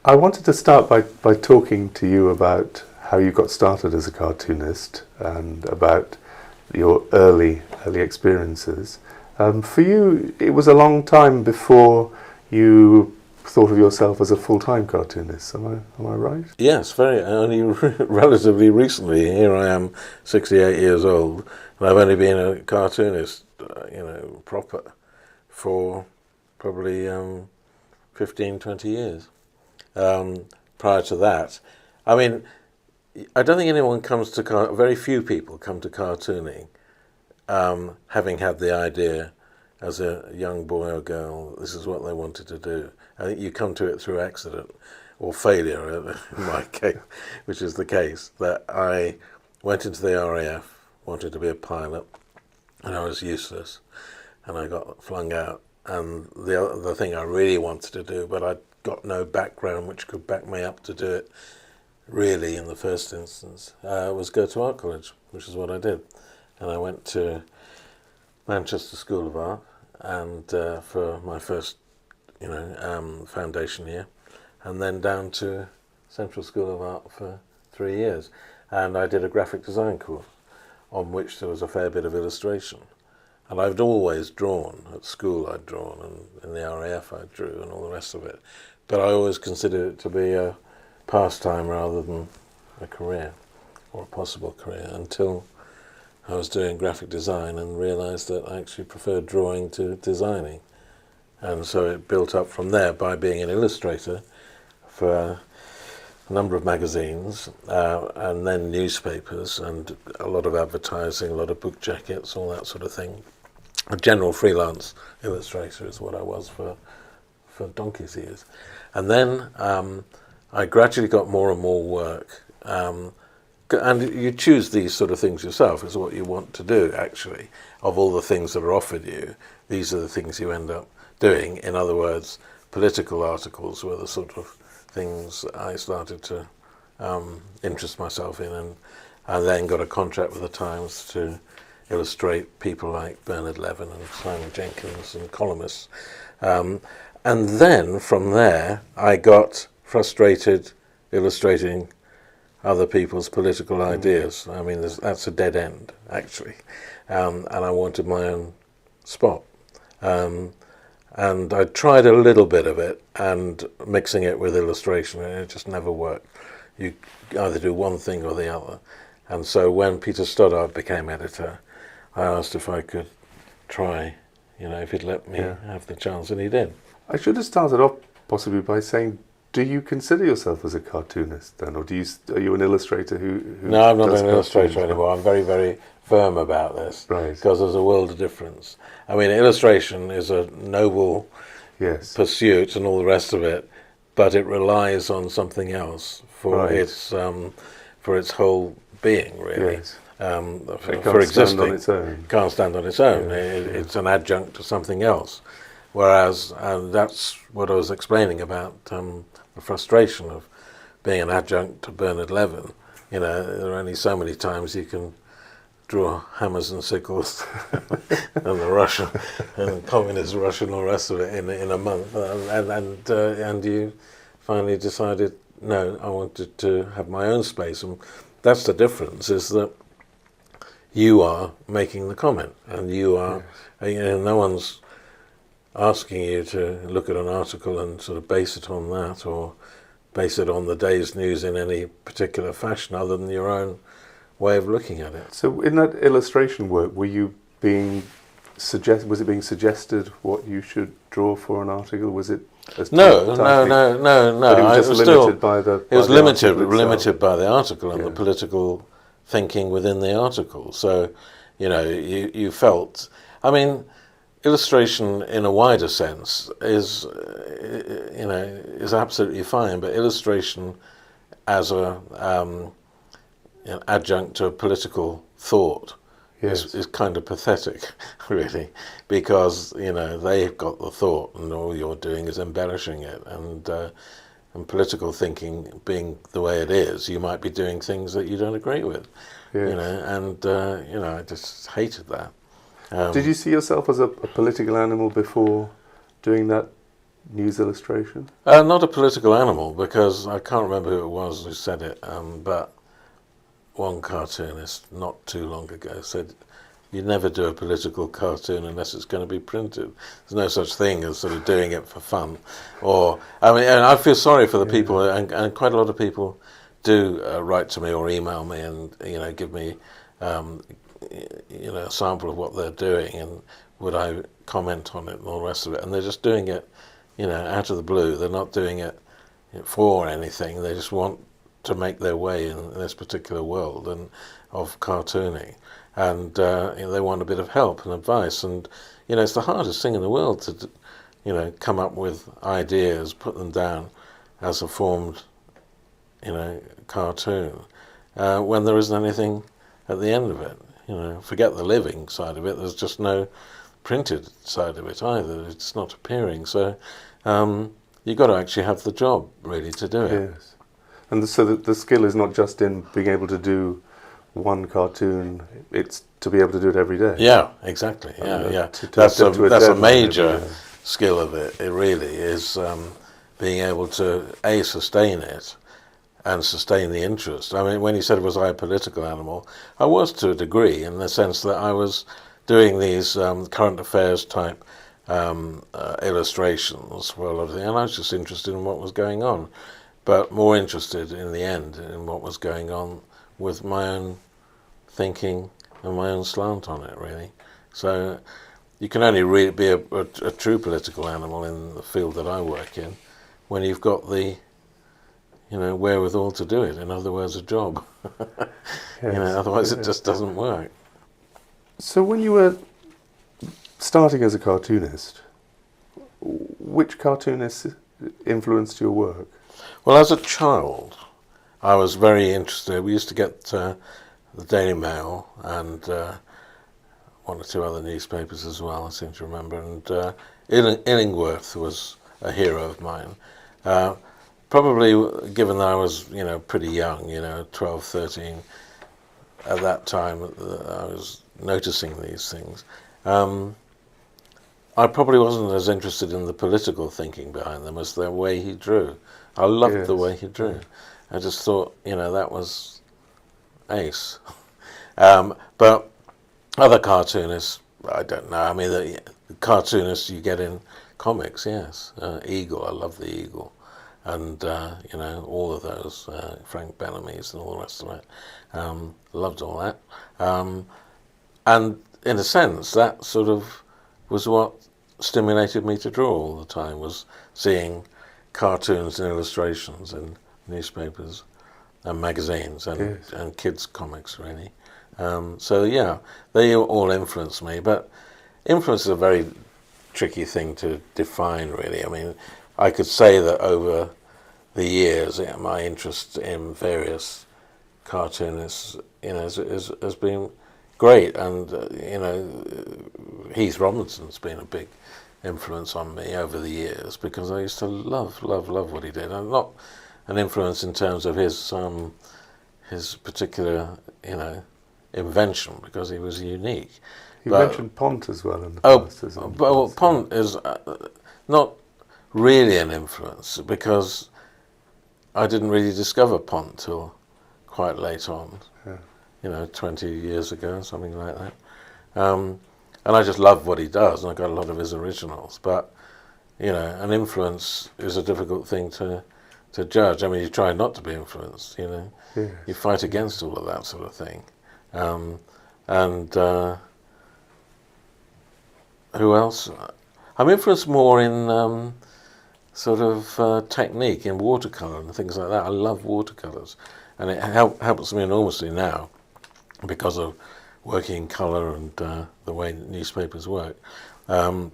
I wanted to start by talking to you about how you got started as a cartoonist and about your early experiences. For you, it was a long time before you thought of yourself as a full-time cartoonist. Am I right? Yes, very only relatively recently. Here I am, 68 years old, and I've only been a cartoonist, proper, for probably 15, 20 years. Prior to that, I mean, I don't think anyone comes to very few people come to cartooning having had the idea as a young boy or girl, this is what they wanted to do. I think you come to it through accident or failure, in my case, which is the case, that I went into the RAF, wanted to be a pilot, and I was useless, and I got flung out. And the thing I really wanted to do, but I'd got no background which could back me up to do it, really, in the first instance, was go to art college, which is what I did. And I went to Manchester School of Art and for my first, foundation year, and then down to Central School of Art for 3 years. And I did a graphic design course on which there was a fair bit of illustration. And I'd always drawn. At school I'd drawn, and in the RAF I drew, and all the rest of it. But I always considered it to be a pastime rather than a career, or a possible career, until I was doing graphic design and realised that I actually preferred drawing to designing. And so it built up from there by being an illustrator for a number of magazines, and then newspapers, and a lot of advertising, a lot of book jackets, all that sort of thing. A general freelance illustrator is what I was for donkey's years. And then I gradually got more and more work. And you choose these sort of things yourself, is what you want to do, actually. Of all the things that are offered you, these are the things you end up doing. In other words, political articles were the sort of things I started to interest myself in, and I then got a contract with the Times to illustrate people like Bernard Levin and Simon Jenkins and columnists. And then from there I got frustrated illustrating other people's political ideas. I mean, that's a dead end, actually. And I wanted my own spot. And I tried a little bit of it and mixing it with illustration, and it just never worked. You either do one thing or the other. And so when Peter Stoddart became editor, I asked if I could try, if he'd let me have the chance, and he did. I should have started off possibly by saying, do you consider yourself as a cartoonist then, or are you an illustrator who No, I'm not an illustrator anymore. I'm very, very firm about this, right? Because there's a world of difference. I mean, illustration is a noble pursuit and all the rest of it, but it relies on something else for its whole being, really. Yes. For existing, stand on its own. Can't stand on its own. It's an adjunct to something else. Whereas that's what I was explaining about the frustration of being an adjunct to Bernard Levin. There are only so many times you can draw hammers and sickles and the Russian and communist Russia and all the rest of it in a month, and you finally decided, no, I wanted to have my own space. And that's the difference, is that you are making the comment, and you are, no one's asking you to look at an article and sort of base it on that, or base it on the day's news in any particular fashion other than your own way of looking at it. So in that illustration work, was it being suggested what you should draw for an article? Was it No. But it was just limited by the. It was limited by the article and the political thinking within the article. So, you felt. I mean, illustration in a wider sense is absolutely fine, but illustration as a adjunct to a political thought is kind of pathetic, really, because they've got the thought and all you're doing is embellishing it, and political thinking being the way it is, you might be doing things that you don't agree with, I just hated that. Did you see yourself as a political animal before doing that news illustration? Not a political animal, because I can't remember who it was who said it, but one cartoonist not too long ago said, "You never do a political cartoon unless it's going to be printed. There's no such thing as sort of doing it for fun." Or, I mean, and I feel sorry for the people, and quite a lot of people do write to me or email me and, give me, a sample of what they're doing, and would I comment on it and all the rest of it. And they're just doing it, out of the blue. They're not doing it for anything. They just want to make their way in this particular world and of cartooning. And they want a bit of help and advice. And, it's the hardest thing in the world to, come up with ideas, put them down as a formed, cartoon, when there isn't anything at the end of it. Forget the living side of it. There's just no printed side of it either. It's not appearing. So you've got to actually have the job, really, to do it. Yes. And so the skill is not just in being able to do one cartoon, it's to be able to do it every day. Yeah, exactly. Yeah. That's a major skill of it. It really is being able to, sustain it and sustain the interest. I mean, when you said, was I a political animal, I was to a degree, in the sense that I was doing these current affairs type illustrations for a lot of things, and I was just interested in what was going on, but more interested in the end in what was going on with my own thinking and my own slant on it, really. So you can only really be a true political animal in the field that I work in when you've got the wherewithal to do it. In other words, a job. Yes. Otherwise it just doesn't work. So when you were starting as a cartoonist, which cartoonists influenced your work? Well, as a child, I was very interested. We used to get the Daily Mail and one or two other newspapers as well, I seem to remember. And Illingworth was a hero of mine. Probably, given that I was, pretty young, 12, 13, at that time, I was noticing these things. I probably wasn't as interested in the political thinking behind them as the way he drew. I loved the way he drew. I just thought, that was ace. But other cartoonists, I don't know. I mean, the cartoonists you get in comics, yes. Eagle, I love the Eagle. And, all of those, Frank Bellamy's and all the rest of it. Loved all that. And in a sense, that sort of was what stimulated me to draw all the time, was seeing cartoons and illustrations in newspapers and magazines and kids' comics, really. So, yeah, they all influenced me. But influence is a very tricky thing to define, really. I mean, I could say that over the years, my interest in various cartoonists, has been great. And, Heath Robinson's been a big influence on me over the years, because I used to love what he did. And not an influence in terms of his particular, invention, because he was unique. You mentioned Pont as well in the past. Well, Pont is not really an influence, because I didn't really discover Pont till quite late on, 20 years ago, something like that. And I just love what he does, and I got a lot of his originals. But, an influence is a difficult thing to judge. I mean, you try not to be influenced, Yes. You fight against all of that sort of thing. Who else? I'm influenced more in sort of technique, in watercolour and things like that. I love watercolours, and it helps me enormously now because of working in colour and the way newspapers work. And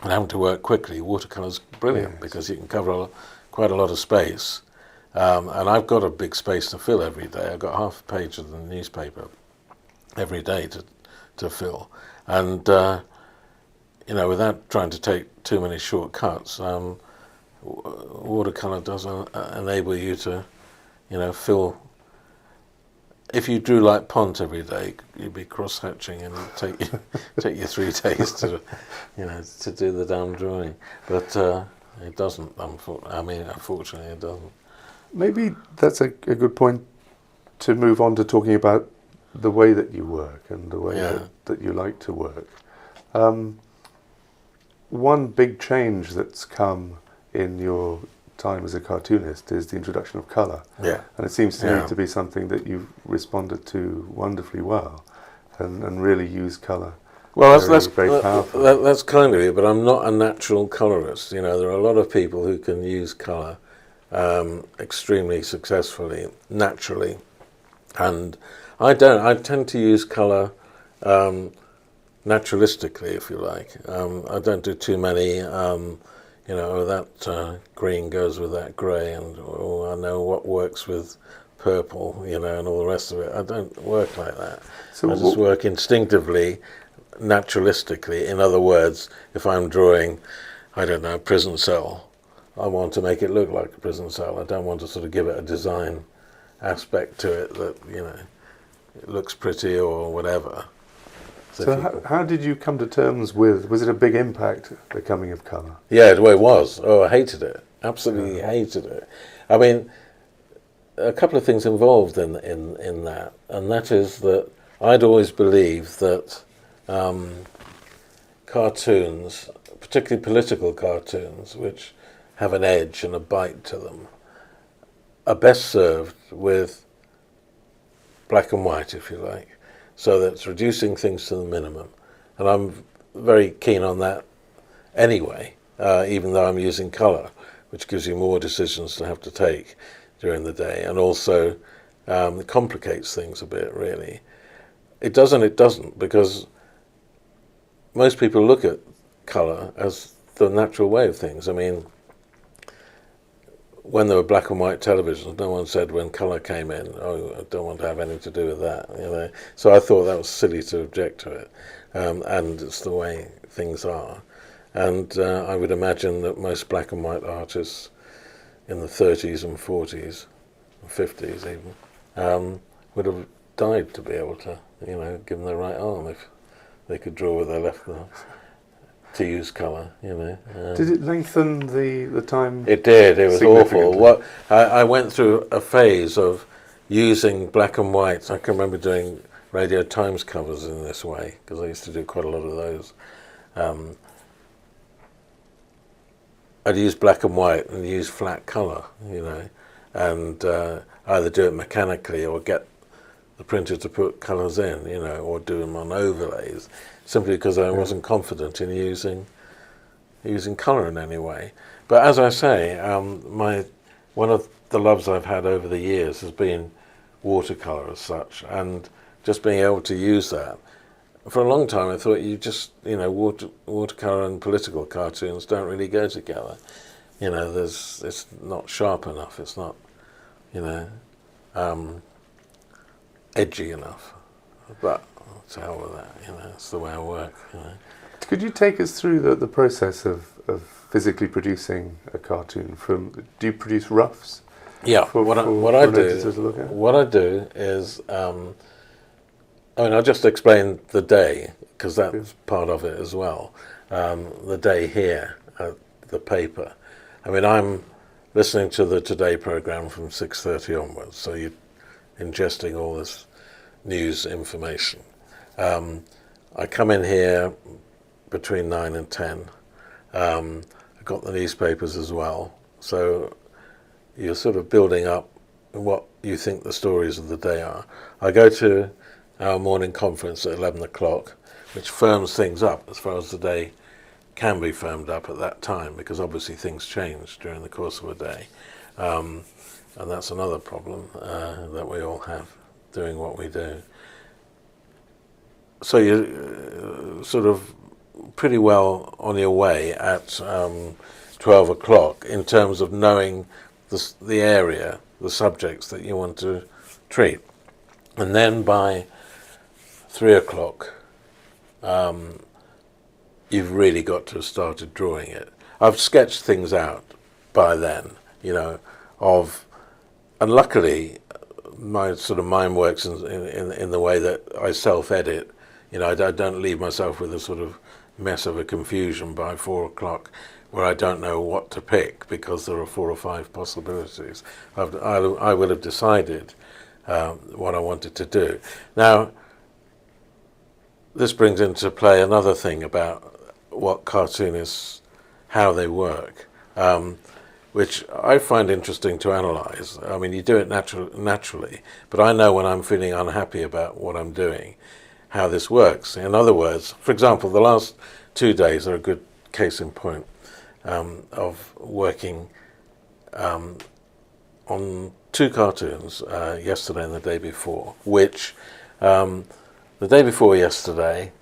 having to work quickly, watercolour's brilliant, because you can cover quite a lot of space. And I've got a big space to fill every day. I've got half a page of the newspaper every day to fill. And, without trying to take too many shortcuts, watercolour does enable you to, fill. If you drew like Pont every day, you'd be cross-hatching, and it'd take you 3 days to do the damn drawing. But it doesn't. Unfortunately, it doesn't. Maybe that's a good point to move on to talking about the way that you work and the way that you like to work. One big change that's come in your time as a cartoonist is the introduction of colour. Yeah. And it seems to me to be something that you've responded to wonderfully well and really use colour. Well, very powerful. That's kind of it, but I'm not a natural colourist. There are a lot of people who can use colour extremely successfully, naturally, and I don't. I tend to use colour naturalistically, if you like. I don't do too many, that green goes with that grey, and I know what works with purple, and all the rest of it. I don't work like that. So I just work instinctively, naturalistically. In other words, if I'm drawing, I don't know, a prison cell, I want to make it look like a prison cell. I don't want to sort of give it a design aspect to it that, it looks pretty or whatever. So how did you come to terms with, was it a big impact, the coming of colour? Yeah, it was. Oh, I hated it. Absolutely hated it. I mean, a couple of things involved in that, and that is that I'd always believed that cartoons, particularly political cartoons, which have an edge and a bite to them, are best served with black and white, if you like. So that's reducing things to the minimum. And I'm very keen on that anyway, even though I'm using colour, which gives you more decisions to have to take during the day, and also it complicates things a bit, really. It doesn't, because most people look at colour as the natural way of things. I mean, when there were black and white televisions, no one said when colour came in, oh, I don't want to have anything to do with that. So I thought that was silly to object to it, and it's the way things are. And I would imagine that most black and white artists in the 30s and 40s, and 50s even, would have died to be able to, give them their right arm if they could draw with their left arm. To use colour, Did it lengthen the time? It did. It was awful. I went through a phase of using black and white. I can remember doing Radio Times covers in this way, because I used to do quite a lot of those. I'd use black and white and use flat colour, and either do it mechanically or get the printer to put colours in, or do them on overlays, simply because I wasn't confident in using colour in any way. But as I say, one of the loves I've had over the years has been watercolour as such, and just being able to use that. For a long time I thought watercolour and political cartoons don't really go together. It's not sharp enough, it's not, edgy enough. But to hell with that, it's the way I work. Could you take us through the process of physically producing a cartoon? Do you produce roughs? Yeah. What I do is, I'll just explain the day, because that's part of it as well. The day here at the paper. I'm listening to the Today programme from 6:30 onwards, so you're ingesting all this news information. I come in here between 9 and 10. I've got the newspapers as well, so you're sort of building up what you think the stories of the day are. I go to our morning conference at 11 o'clock, which firms things up as far as the day can be firmed up at that time, because obviously things change during the course of a day. And that's another problem that we all have doing what we do. So you're sort of pretty well on your way at 12 o'clock in terms of knowing the area, the subjects that you want to treat. And then by 3 o'clock, you've really got to have started drawing it. I've sketched things out by then, and luckily my sort of mind works in the way that I self-edit. I don't leave myself with a sort of mess of a confusion by 4 o'clock where I don't know what to pick because there are 4 or 5 possibilities. I will have decided what I wanted to do. Now, this brings into play another thing about what cartoonists, how they work, which I find interesting to analyse. I mean, you do it naturally, but I know when I'm feeling unhappy about what I'm doing, how this works. In other words, for example, the last 2 days are a good case in point of working on 2 cartoons, yesterday and the day before, which the day before yesterday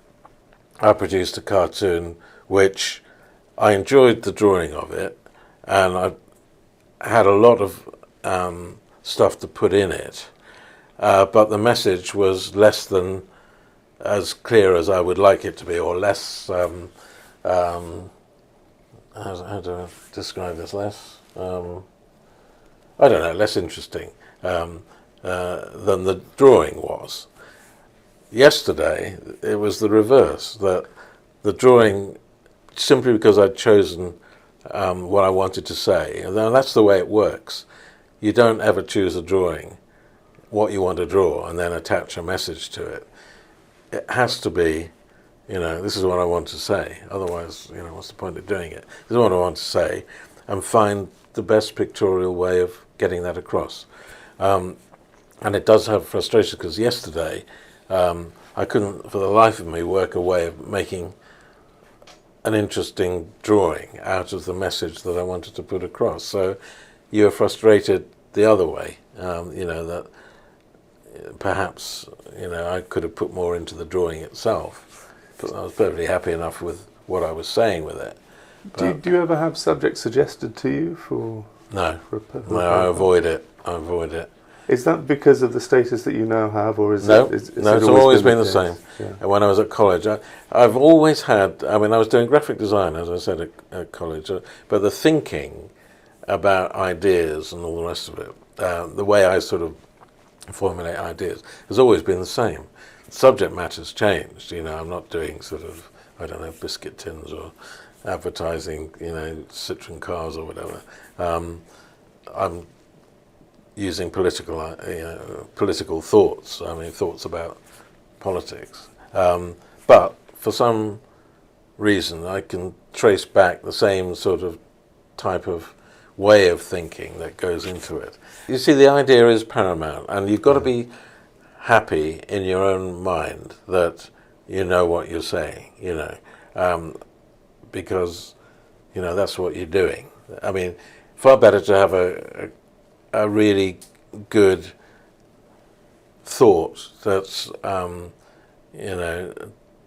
I produced a cartoon which I enjoyed the drawing of it, and I had a lot of stuff to put in it, but the message was less than as clear as I would like it to be, or less, how do I describe this, less, I don't know, less interesting than the drawing was. Yesterday, it was the reverse, that the drawing, simply because I'd chosen what I wanted to say, and that's the way it works. You don't ever choose a drawing, what you want to draw, and then attach a message to it. It has to be, this is what I want to say. Otherwise, what's the point of doing it? This is what I want to say, and find the best pictorial way of getting that across. And it does have frustration, because yesterday I couldn't, for the life of me, work a way of making an interesting drawing out of the message that I wanted to put across. So you're frustrated the other way, that perhaps, I could have put more into the drawing itself, but I was perfectly happy enough with what I was saying with it. Do you ever have subjects suggested to you for? No, I avoid it. Is that because of the status that you now have, or is no? It, is no, it's always been the same. Yeah. And when I was at college, I've always had. I mean, I was doing graphic design, as I said, at college, but the thinking about ideas and all the rest of it, the way I sort of formulate ideas, has always been the same. Subject matter's changed. I'm not doing sort of, I don't know, biscuit tins or advertising, Citroen cars or whatever. I'm using political thoughts. I mean, thoughts about politics. But for some reason, I can trace back the same sort of type of way of thinking that goes into it. You see, the idea is paramount, and you've got to be happy in your own mind that you know what you're saying, because, that's what you're doing. I mean, far better to have a really good thought that's,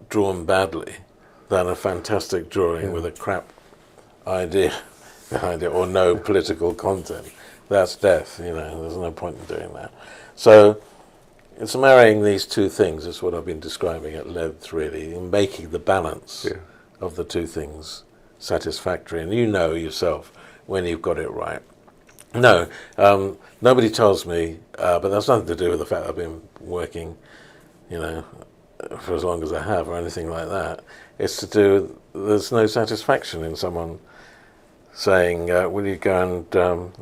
drawn badly than a fantastic drawing with a crap idea behind it, or no political content. That's death, there's no point in doing that. So it's marrying these two things is what I've been describing at length, really, in making the balance of the two things satisfactory. And you know yourself when you've got it right. No, nobody tells me, but that's nothing to do with the fact that I've been working, for as long as I have, or anything like that. It's to do, there's no satisfaction in someone saying, will you go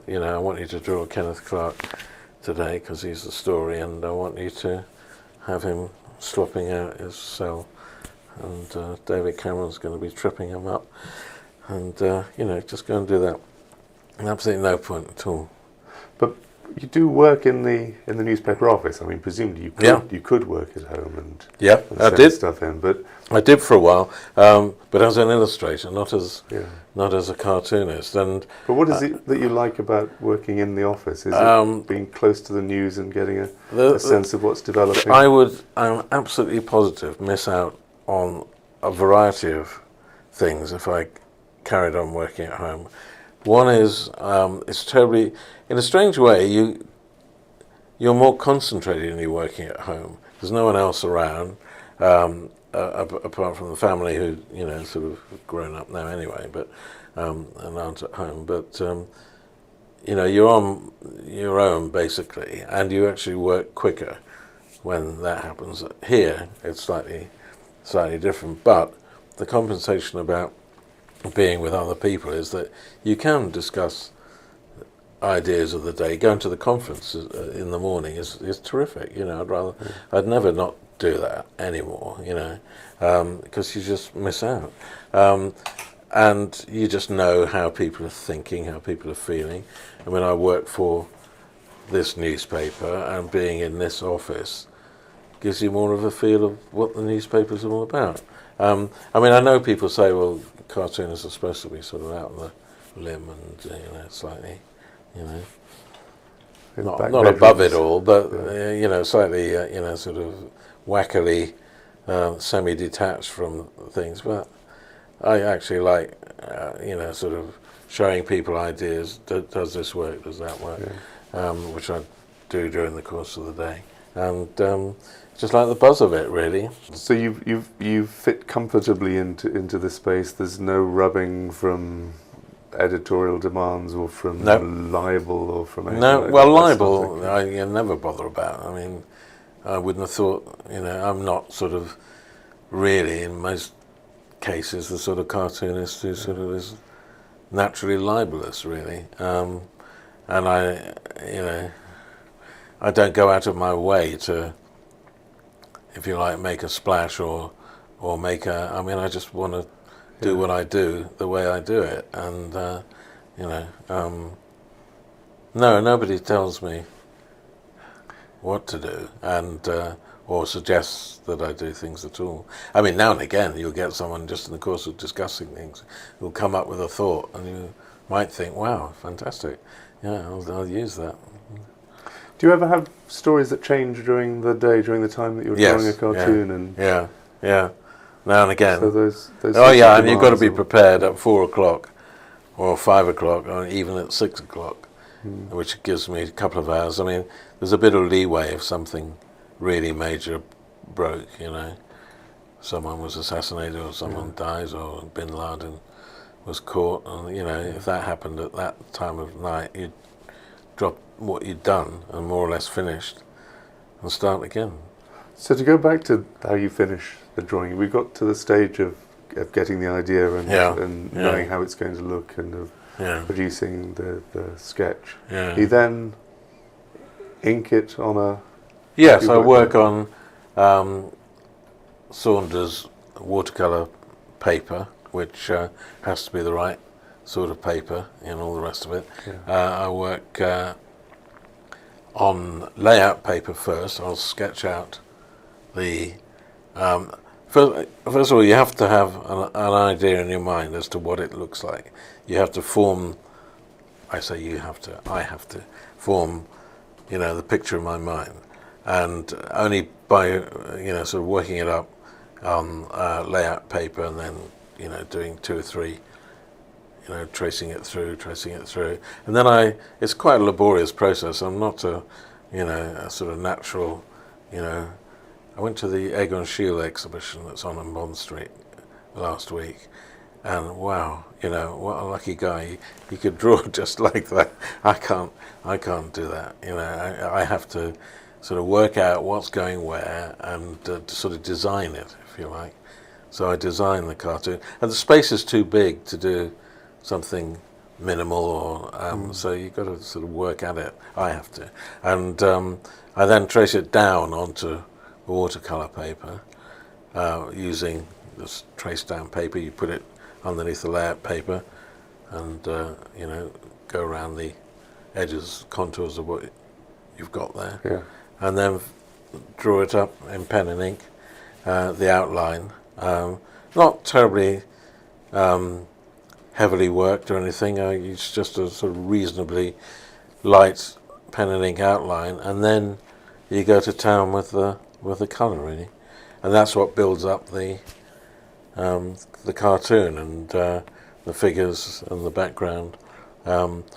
and, I want you to draw Kenneth Clark today because he's the story, and I want you to have him swapping out his cell, and David Cameron's going to be tripping him up, and, just go and do that. Absolutely no point at all. But you do work in the newspaper office. I mean, presumably you could work at home and I send did stuff in. But I did for a while, but as an illustrator, not as a cartoonist. But what is it that you like about working in the office? Is it being close to the news and getting a sense of what's developing? I'm absolutely positive, miss out on a variety of things if I carried on working at home. One is, it's terribly, in a strange way, you're more concentrated when you're working at home. There's no one else around, apart from the family who, sort of grown up now anyway, but and aren't at home. But you're on your own basically, and you actually work quicker when that happens. Here, it's slightly different, but the compensation about being with other people is that you can discuss ideas of the day. Going to the conference in the morning is terrific. You know, I'd never not do that anymore. You know, because you just miss out, and you just know how people are thinking, how people are feeling. I mean, I work for this newspaper, and being in this office gives you more of a feel of what the newspaper's all about. I mean, I know people say, well, cartoonists are supposed to be sort of out on the limb and, you know, slightly, you know, not above it all, but, you know, slightly, you know, sort of wackily, semi-detached from things. But I actually like, you know, sort of showing people ideas. Does this work? Does that work? Which I do during the course of the day. And just like the buzz of it, really. So you fit comfortably into this space. There's no rubbing from editorial demands or from libel or from anything like well, that. libel I never bother about. I mean, I wouldn't have thought. You know, I'm not sort of really in most cases the sort of cartoonist who sort of is naturally libelous, really. And I, you know, I don't go out of my way to, if you like, make a splash or make a. I mean, I just want to do what I do the way I do it, and you know, no, nobody tells me what to do, and or suggests that I do things at all. I mean, now and again you'll get someone just in the course of discussing things who'll come up with a thought, and you might think, "Wow, fantastic! Yeah, I'll use that." Do you ever have stories that change during the day, during the time that you're drawing a cartoon? Yeah. Now and again. So those and you've got to be prepared at 4 o'clock, or 5 o'clock, or even at 6 o'clock, which gives me a couple of hours. I mean, there's a bit of leeway if something really major broke. You know, someone was assassinated, or someone dies, or Bin Laden was caught, and you know, if that happened at that time of night, you'd drop what you'd done and more or less finished and start again. So to go back to how you finish the drawing, we got to the stage of getting the idea and knowing how it's going to look and of producing the sketch. You then ink it on a... Yes, I work on Saunders watercolour paper, which has to be the right sort of paper and all the rest of it. I work on layout paper first. I'll sketch out the... First of all, you have to have an idea in your mind as to what it looks like. You have to form... I have to form, you know, the picture in my mind. And only by, you know, sort of working it up on layout paper and then, you know, doing 2 or 3, you know, tracing it through, and then it's quite a laborious process. I'm not a sort of natural, you know. I went to the Egg on Shield exhibition that's on Bond Street last week, and wow, you know, what a lucky guy. He could draw just like that. I can't do that. You know, I have to sort of work out what's going where and to sort of design it, if you like. So I design the cartoon, and the space is too big to do something minimal, or so you've got to sort of work at it. I have to, and I then trace it down onto watercolor paper using this trace down paper. You put it underneath the layout paper, and you know, go around the edges, contours of what you've got there, and then draw it up in pen and ink, the outline. Not terribly heavily worked or anything. It's just a sort of reasonably light pen and ink outline, and then you go to town with the colour, really, and that's what builds up the cartoon, and the figures and the background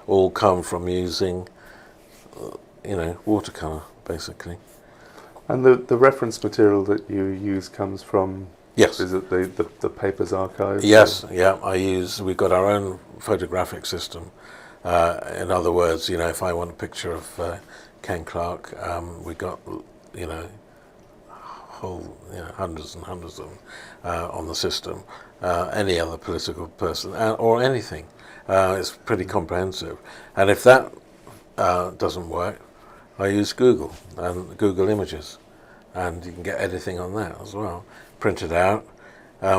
all come from using you know, watercolour, basically. And the reference material that you use comes from... Yes. Is it the paper's archive? Yes, we've got our own photographic system. In other words, you know, if I want a picture of Ken Clark, we got, you know, hundreds and hundreds of them on the system. any other political person or anything. It's pretty comprehensive. And if that doesn't work, I use Google and Google Images, and you can get anything on that as well, printed out.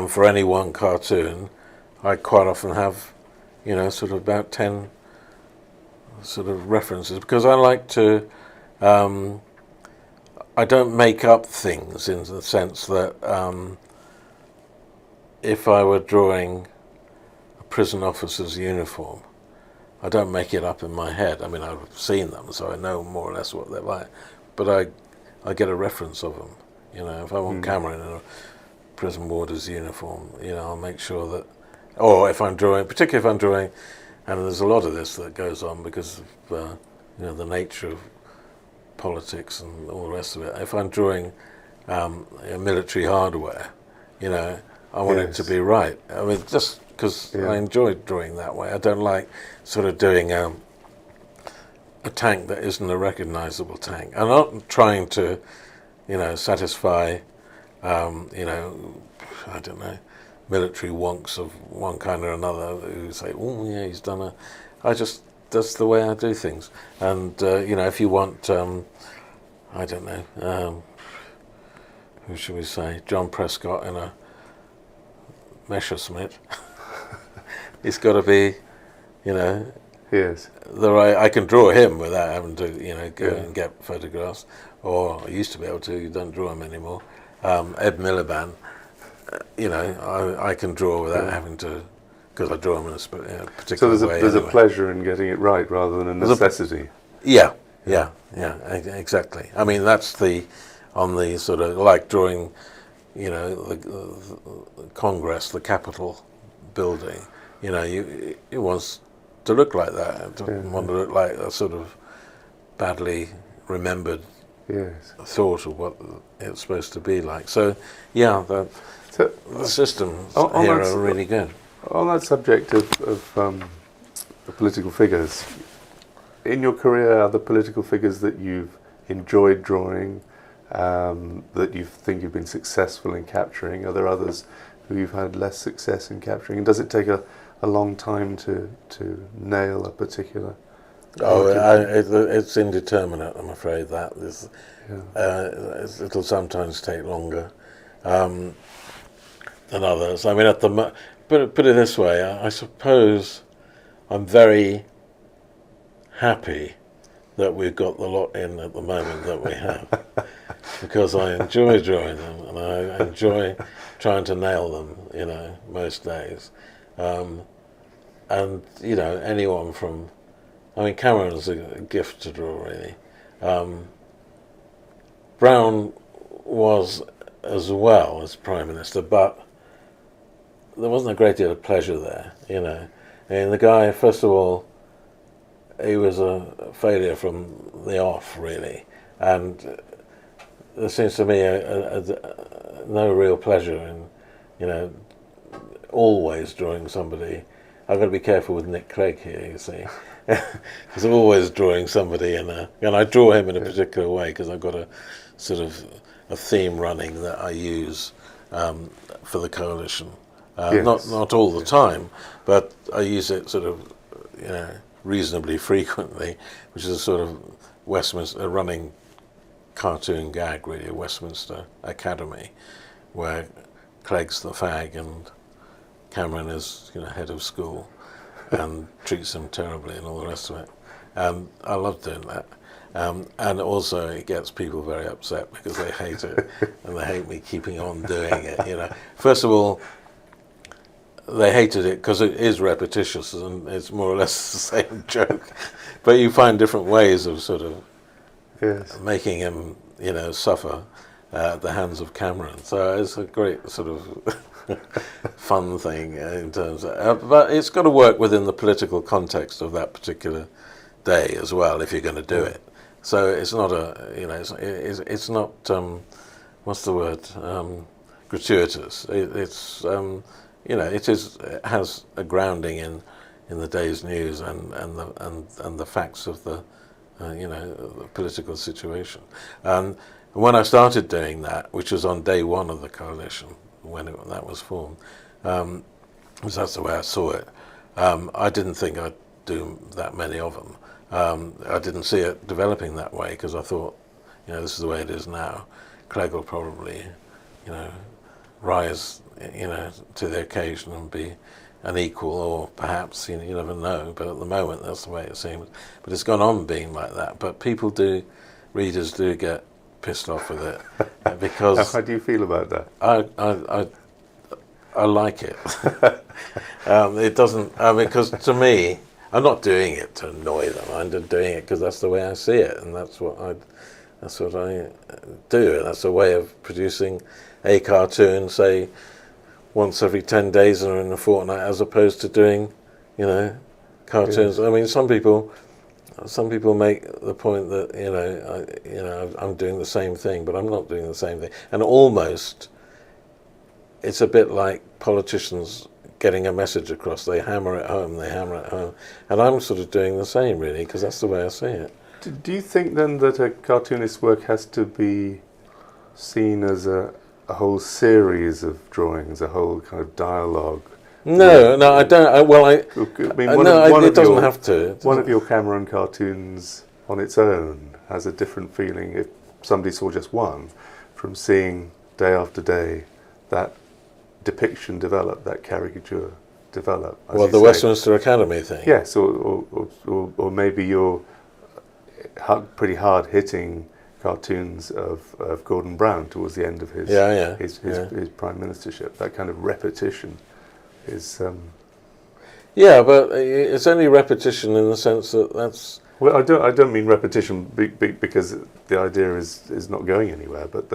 For any one cartoon, I quite often have, sort of about 10 sort of references, because I like to, I don't make up things in the sense that if I were drawing a prison officer's uniform, I don't make it up in my head. I mean, I've seen them, so I know more or less what they're like, but I get a reference of them. If I want Cameron in a prison warder's uniform, I'll make sure that, or if I'm drawing, particularly if I'm drawing, and there's a lot of this that goes on because of the nature of politics and all the rest of it. If I'm drawing military hardware, I want it to be right. I mean, just because I enjoy drawing that way. I don't like sort of doing a tank that isn't a recognizable tank. I'm not trying to, satisfy, I don't know, military wonks of one kind or another who say, oh yeah, he's done that's the way I do things. And if you want, I don't know, who should we say, John Prescott in a Messerschmitt, it's got to be, Yes. the right. I can draw him without having to, go and get photographs, or I used to be able to. You don't draw him anymore. Ed Miliband, I can draw without having to, because I draw him in a particular way. So there's anyway. a pleasure in getting it right rather than a necessity. Yeah, exactly. I mean, that's on the sort of like drawing, the Congress, the Capitol building. It wants to look like that. It doesn't want to look like a sort of badly remembered thought of what it's supposed to be like. So, the systems here are really good. On that subject of the political figures, in your career, are there political figures that you've enjoyed drawing, that you think you've been successful in capturing? Are there others who you've had less success in capturing? And does it take a long time to nail a particular? It's indeterminate, I'm afraid. That is, it'll sometimes take longer than others. I mean, put it this way, I suppose I'm very happy that we've got the lot in at the moment that we have, because I enjoy drawing them and I enjoy trying to nail them, most days. And anyone from, Cameron's a gift to draw, really. Brown was as well as Prime Minister, but there wasn't a great deal of pleasure there, And the guy, first of all, he was a failure from the off, really, and there seems to me no real pleasure in, always drawing somebody. I've got to be careful with Nick Clegg here, you see. He's always drawing somebody and I draw him in a particular way because I've got a sort of a theme running that I use for the coalition. Not all the time, but I use it sort of, reasonably frequently, which is a sort of Westminster running cartoon gag, really, at Westminster Academy, where Clegg's the fag and Cameron is, head of school and treats him terribly and all the rest of it. I love doing that. And also it gets people very upset because they hate it and they hate me keeping on doing it, First of all, they hated it because it is repetitious and it's more or less the same joke. But you find different ways of sort of making him, suffer at the hands of Cameron. So it's a great sort of fun thing in terms of, but it's got to work within the political context of that particular day as well if you're going to do it. So it's not it's not what's the word, gratuitous. It has a grounding in the day's news and the facts of the the political situation. And when I started doing that, which was on day one of the coalition, when that was formed, because that's the way I saw it. I didn't think I'd do that many of them. I didn't see it developing that way because I thought, this is the way it is now. Clegg will probably, rise, to the occasion and be an equal, or perhaps, you never know. But at the moment, that's the way it seems. But it's gone on being like that. But readers do get pissed off with it because. How do you feel about that? I like it. It doesn't. Because to me, I'm not doing it to annoy them. I'm just doing it because that's the way I see it, and that's what I do. And that's a way of producing a cartoon, say, once every 10 days or in a fortnight, as opposed to doing, cartoons. I mean, some people make the point that I'm doing the same thing, but I'm not doing the same thing. And almost, it's a bit like politicians getting a message across. They hammer it home, and I'm sort of doing the same, really, because that's the way I see it. Do you think then that a cartoonist's work has to be seen as a whole series of drawings, a whole kind of dialogue? No, I don't. It doesn't have to. One of your Cameron cartoons on its own has a different feeling if somebody saw just one, from seeing day after day that depiction develop, that caricature develop. The Westminster Academy thing. Yes, or maybe your pretty hard-hitting cartoons of Gordon Brown towards the end of his prime ministership. That kind of repetition is. Yeah, but it's only repetition in the sense that that's. Well, I don't mean repetition because the idea is not going anywhere, but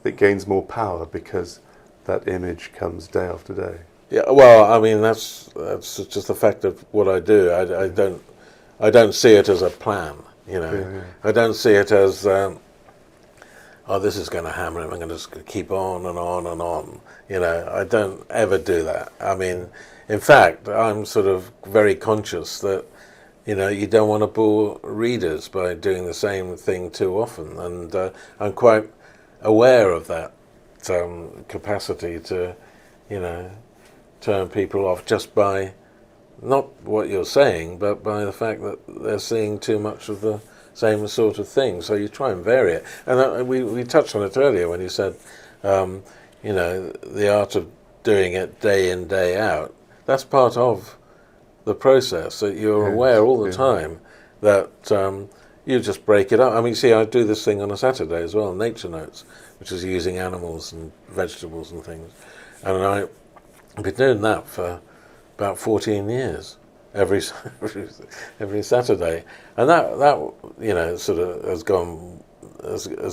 it gains more power because that image comes day after day. Yeah, well, I mean that's just the fact of what I do. I don't see it as a plan. I don't see it as this is going to hammer him. I'm going to just keep on and on and on. I don't ever do that. I mean, in fact, I'm sort of very conscious that you don't want to bore readers by doing the same thing too often, and I'm quite aware of that capacity to turn people off just by not what you're saying, but by the fact that they're seeing too much of the same sort of thing. So you try and vary it. And we touched on it earlier when you said, the art of doing it day in, day out. That's part of the process, that you're aware all the time that you just break it up. I mean, see, I do this thing on a Saturday as well, Nature Notes, which is using animals and vegetables and things. And I've been doing that for about 14 years, every Saturday, and that sort of has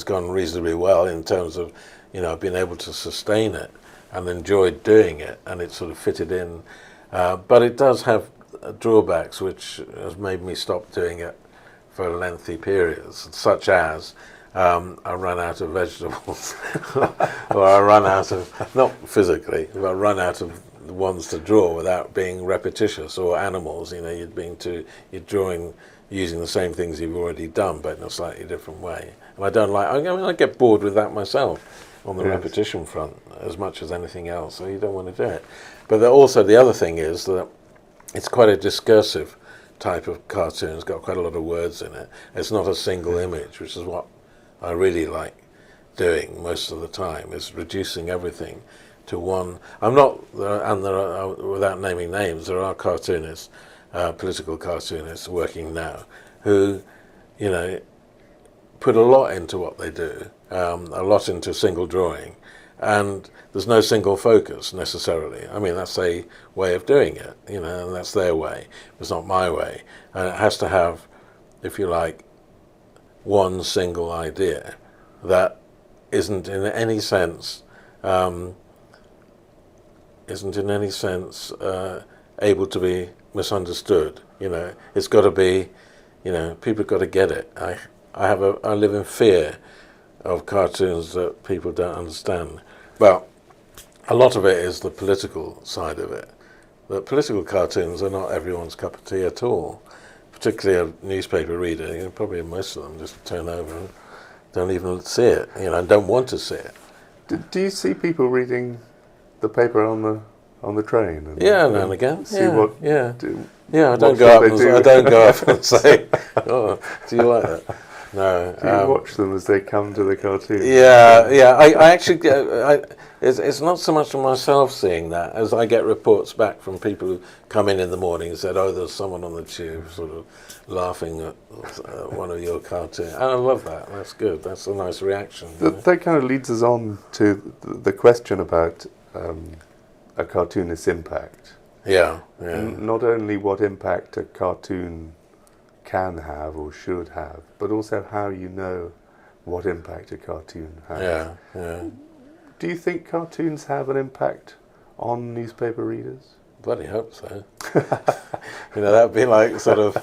gone reasonably well in terms of being able to sustain it and enjoyed doing it, and it sort of fitted in, but it does have drawbacks which has made me stop doing it for lengthy periods, such as I run out of vegetables, or I run out of, not physically, but I run out of the ones to draw without being repetitious, or animals, you're drawing using the same things you've already done, but in a slightly different way. And I don't like, I get bored with that myself on the repetition front as much as anything else, so you don't want to do it. But also the other thing is that it's quite a discursive type of cartoon. It's got quite a lot of words in it. It's not a single image, which is what I really like doing most of the time, is reducing everything to one. I'm not, and there are, without naming names, there are cartoonists, political cartoonists working now, who, put a lot into what they do, a lot into single drawing, and there's no single focus necessarily. I mean, that's a way of doing it, and that's their way. It's not my way, and it has to have, if you like, one single idea that isn't in any sense able to be misunderstood. It's got to be, people have got to get it. I live in fear of cartoons that people don't understand. Well, a lot of it is the political side of it. The political cartoons are not everyone's cup of tea at all. Particularly a newspaper reader, probably most of them just turn over and don't even see it, and don't want to see it. Do you see people reading the paper on on the train? And, Yeah, now and again. See what. Yeah. Do, Yeah, I don't watch go what up. they do. I don't go up and say, "Oh, do you like that?" No. Do you watch them as they come to the cartoon? Yeah, yeah. I actually get. It's not so much of myself seeing that as I get reports back from people who come in the morning and said, "Oh, there's someone on the tube sort of laughing at one of your cartoons." And I love that. That's good. That's a nice reaction. That kind of leads us on to the question about a cartoonist's impact. Yeah, yeah. Not only what impact a cartoon can have or should have, but also how you know what impact a cartoon has. Yeah, yeah. Do you think cartoons have an impact on newspaper readers? Bloody hope so. That'd be like sort of,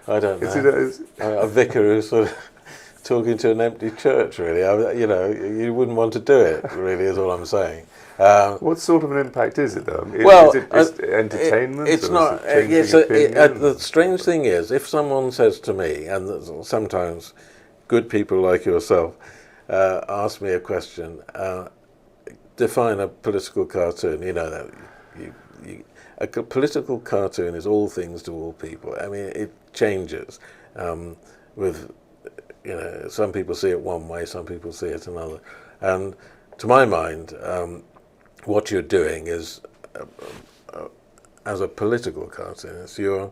I don't know, a vicar who's sort of talking to an empty church, really. You wouldn't want to do it, really, is all I'm saying. What sort of an impact is it, though? Well, is it just entertainment? It's not. The strange thing is, if someone says to me, and sometimes good people like yourself ask me a question, define a political cartoon. You know that a political cartoon is all things to all people. I mean, it changes with. Some people see it one way, some people see it another, and to my mind. What you're doing is, as a political cartoonist, you're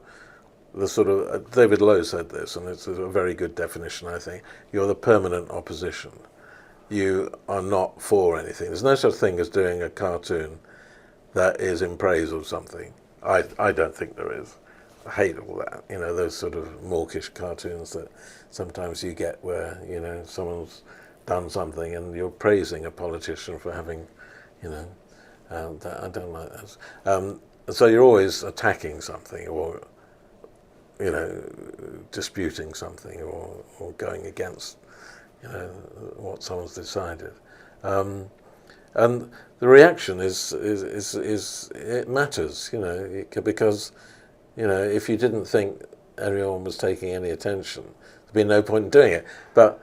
the sort of, David Lowe said this, and it's a very good definition, I think, you're the permanent opposition. You are not for anything. There's no such thing as doing a cartoon that is in praise of something. I don't think there is. I hate all that, those sort of mawkish cartoons that sometimes you get where, someone's done something and you're praising a politician for having I don't like that. So you're always attacking something, or disputing something, or going against what someone's decided. And the reaction is it matters, because if you didn't think anyone was taking any attention, there'd be no point in doing it. But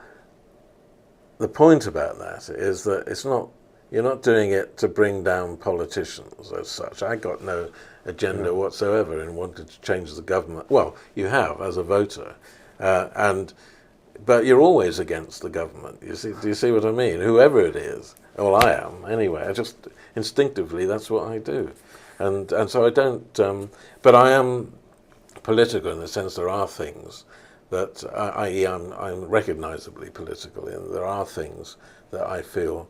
the point about that is that you're not doing it to bring down politicians as such. I got no agenda whatsoever in wanting to change the government. Well, you have as a voter, but you're always against the government. Do you see what I mean? Whoever it is. Well, I am anyway. I just instinctively that's what I do, and so I don't. But I am political in the sense there are things that I'm recognisably political in. There are things that I feel.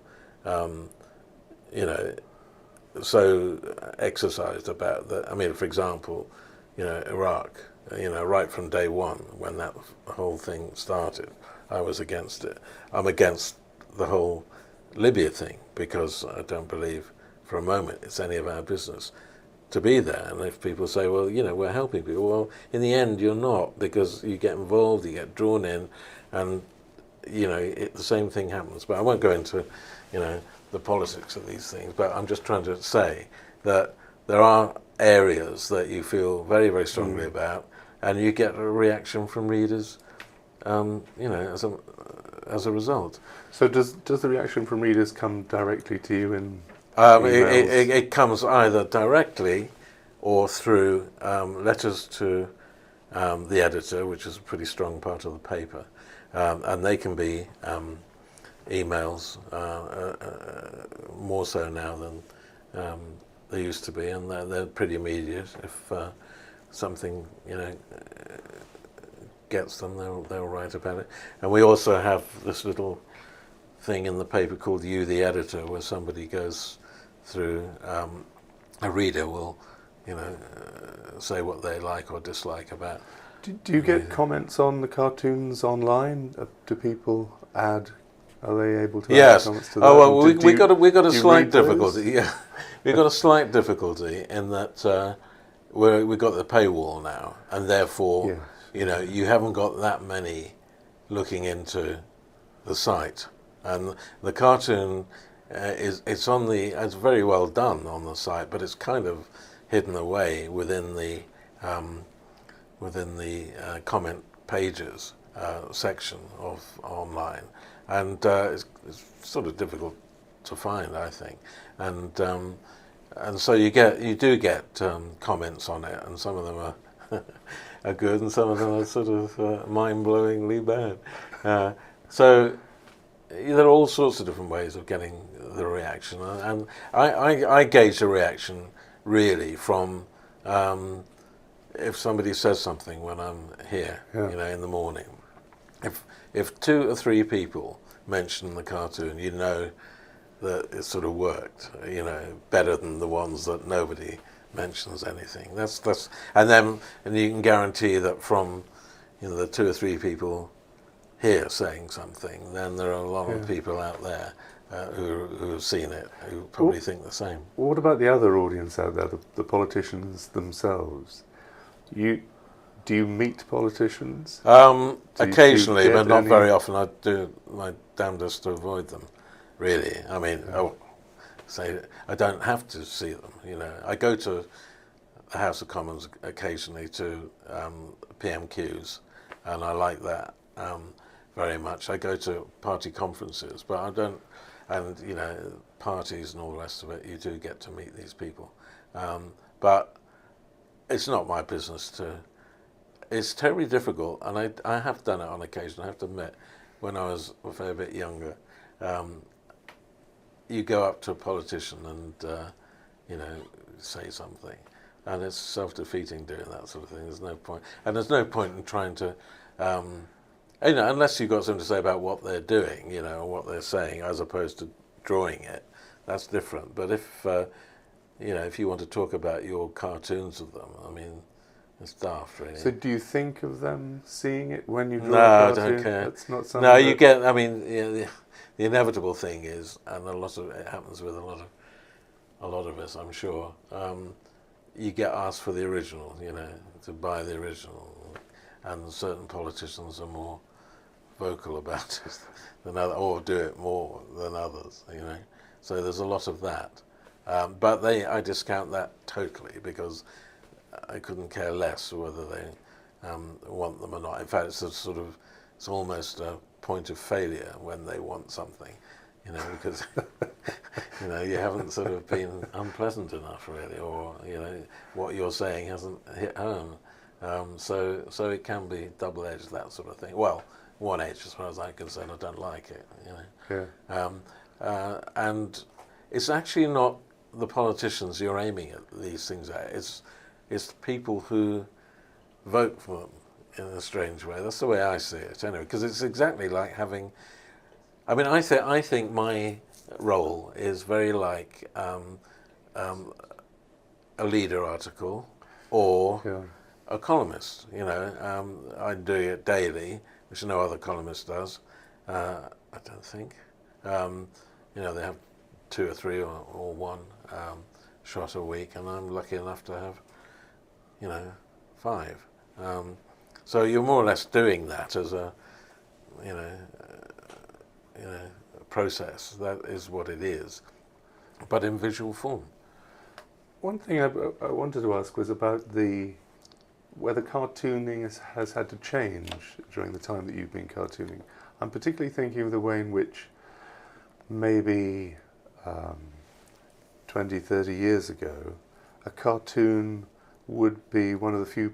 So exercised about that. I mean, for example, Iraq, right from day one when that whole thing started, I was against it. I'm against the whole Libya thing because I don't believe for a moment it's any of our business to be there. And if people say, well, we're helping people, well, in the end you're not, because you get involved, you get drawn in, and the same thing happens. But I won't go into the politics of these things, but I'm just trying to say that there are areas that you feel very, very strongly about, and you get a reaction from readers, as a result. So does the reaction from readers come directly to you in emails? It comes either directly or through letters to the editor, which is a pretty strong part of the paper, and they can be emails, more so now than they used to be, and they're pretty immediate. If something gets them, they'll write about it. And we also have this little thing in the paper called You the Editor, where somebody goes through, a reader will say what they like or dislike about. Do you get comments on the cartoons online? Do people add? Are they able to add comments to that? Oh well, we got a slight difficulty. Those? Yeah, we got a slight difficulty in that we got the paywall now, and therefore, you haven't got that many looking into the site, and the cartoon it's very well done on the site, but it's kind of hidden away within the comment pages section of online. And it's sort of difficult to find, I think. And and so you do get comments on it, and some of them are are good, and some of them are sort of mind-blowingly bad. So there are all sorts of different ways of getting the reaction, and I gauge the reaction really from if somebody says something when I'm here, in the morning. If 2 or 3 people mention the cartoon, you know that it sort of worked, better than the ones that nobody mentions anything. And you can guarantee that from the 2 or 3 people here saying something, then there are a lot of people out there who have seen it, who probably think the same. What about the other audience out there, the politicians themselves? Do you meet politicians? Occasionally, but not very often. I do my damnedest to avoid them, really. I mean, I don't have to see them, I go to the House of Commons occasionally to PMQs, and I like that very much. I go to party conferences, but I don't, and parties and all the rest of it, you do get to meet these people. But it's not my business to. It's terribly difficult, and I have done it on occasion, I have to admit. When I was a fair bit younger, you go up to a politician and say something, and it's self-defeating doing that sort of thing. There's no point, and there's no point in trying to, unless you've got something to say about what they're doing, or what they're saying, as opposed to drawing it. That's different. But if you want to talk about your cartoons of them, I mean, it's daft, really. So do you think of them seeing it when you draw a cartoon? I don't care. That's not something. No, you get. I mean, the inevitable thing is, and a lot of it happens with a lot of us, I'm sure. You get asked for the original, to buy the original, and certain politicians are more vocal about it than others, or do it more than others, So there's a lot of that, but I discount that totally, because I couldn't care less whether they want them or not. In fact, it's almost a point of failure when they want something, because you haven't sort of been unpleasant enough, really, or what you're saying hasn't hit home. So it can be double-edged, that sort of thing. Well, one edge, as far as I'm concerned. I don't like it, and it's actually not the politicians you're aiming at these things at. It's the people who vote for them in a strange way. That's the way I see it, anyway. Because it's exactly like having. I mean, I think my role is very like a leader article or a columnist. I'm doing it daily, which no other columnist does. I don't think. They have 2 or 3 or 1 shot a week, and I'm lucky enough to have 5. So you're more or less doing that as a process. That is what it is, but in visual form. One thing I wanted to ask was about whether cartooning has had to change during the time that you've been cartooning. I'm particularly thinking of the way in which maybe 20, 30 years ago, a cartoon would be one of the few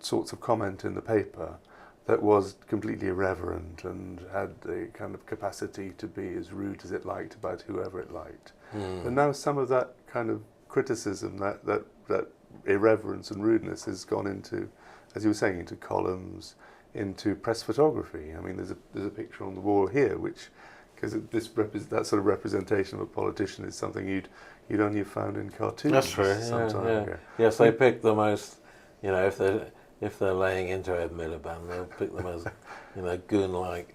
sorts of comment in the paper that was completely irreverent and had the kind of capacity to be as rude as it liked about whoever it liked. And now some of that kind of criticism, that irreverence and rudeness has gone into, as you were saying, into columns, into press photography. I mean, there's a picture on the wall here, which, because that sort of representation of a politician is something you'd only have found in cartoons. That's true. Some time ago. Yes, they pick the most. If they're laying into Ed Miliband, they'll pick the most goon-like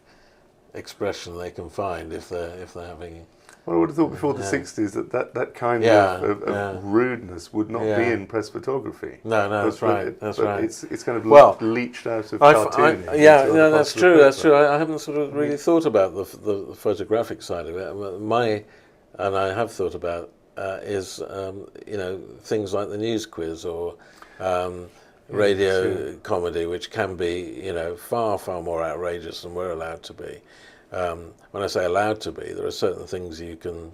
expression they can find if they're having. Well, I would have thought before the 60s that kind of rudeness would not be in press photography. No, that's right. That's right. It's kind of leached out of cartooning. That's true. That's true. I haven't sort of really thought about the photographic side of it. And I have thought about is things like the news quiz or radio comedy, which can be far more outrageous than we're allowed to be. When I say allowed to be, there are certain things you can